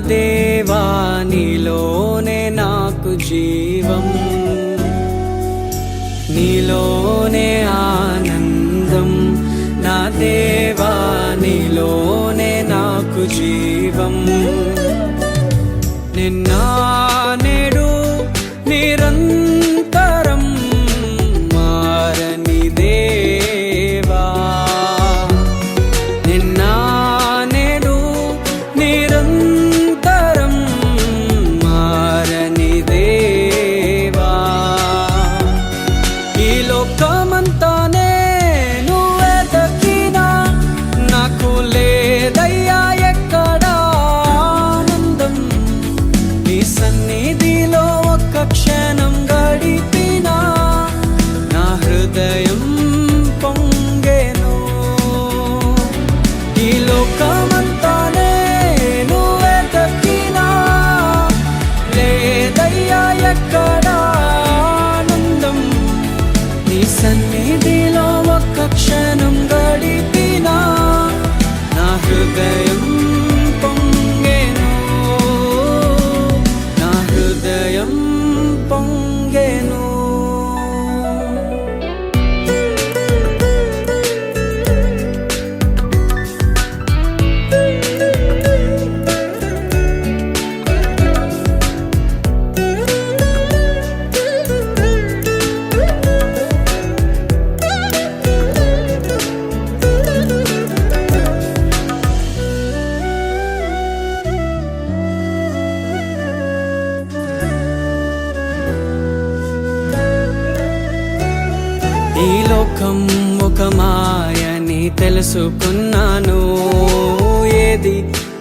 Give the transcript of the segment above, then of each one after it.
దేవా నీలోనే నాకు జీవం, నీలోనే ఆనందం. నా దేవా నీలోనే నాకు జీవం. నిన్న నేడు నిరంతరం మారని దేవా, నిన్న నేడు నిరంతరం మారని దేవా. ఈ లోకమంతానే నువ్వే దక్కినా నాకు లేదయ్యా ఎక్కడ ఆనందం. నీ సన్నిధిలో ఒక్క క్షణం గడిపినా నా హృదయం పొంగెను. ఈ లోకమంతానే నువ్వే దక్కినా లేదయ్యా ఎక్కడ ఆనందం. నీ సన్నిధిలో ఒక్క క్షణం గడిపినా నా హృదయం పొంగెను, నా హృదయం పొంగెను. ఈ లోకం ఒక మాయని తెలుసుకున్నాను, ఏది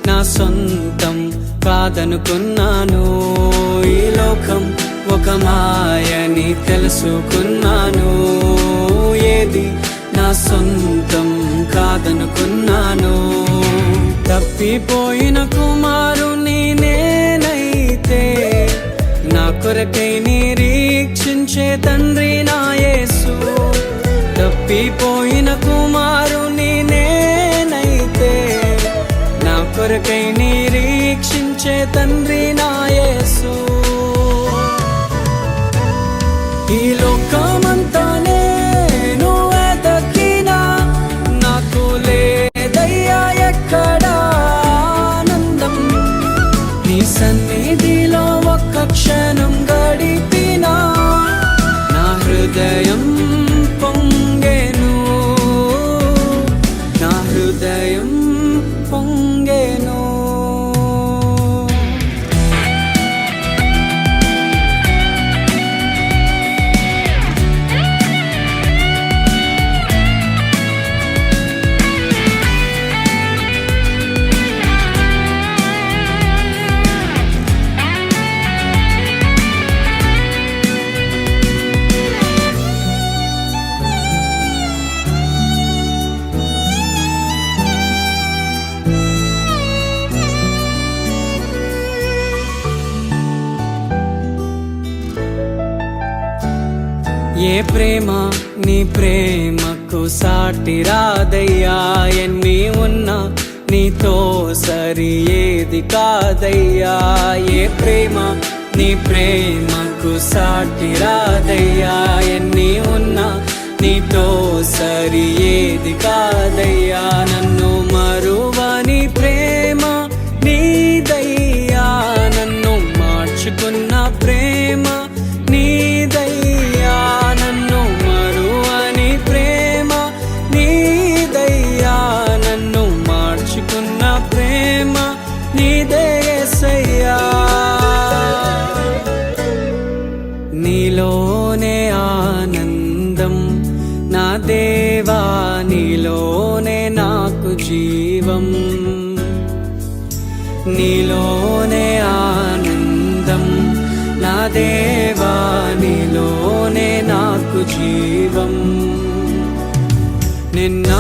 నా సొంతం కాదనుకున్నాను. ఈ లోకం ఒక మాయని తెలుసుకున్నాను, ఏది నా సొంతం కాదనుకున్నాను. తప్పిపోయిన కుమారుని నేనైతే నా కొరకై నిరీక్షించే తండ్రి నా యేసు. తప్పిపోయిన కుమారుని నేనైతే నా కొరకై నిరీక్షించే తండ్రి నా యేసు. ఈ లోకమంతానే నువ్వే దక్కినా నాకు లేదయ్యా ఎక్కడ ఆనందం. నీ సన్నిధిలో ఒక్క క్షణం గడిపినా నా హృదయం పొంగెను, నా హృదయం పొంగెను. ఏ ప్రేమ నీ ప్రేమకు సాటి రాదయ్యా, ఎన్ని ఉన్నా నీతో సరి ఏది కాదయ్యా. ఏ ప్రేమ నీ ప్రేమకు సాటి రాదయ్యా, ఎన్ని ఉన్నా నీతో సరి ఏది కాదయ్యా. నన్ను మరువని ప్రేమ నీదయ్యా, నన్ను మార్చుకున్న ప్రేమ నీదయ్యా. నన్ను మరువని ప్రేమ నీదయ్యా, నన్ను మార్చుకున్న ప్రేమ నీదే యేసయ్యా. నీలోనే ఆనందం నా దేవా, నీలోనే నాకు జీవం. నీలోనే ఆనందం నా దేవా, నీలోనే నాకు జీవం. నిన్న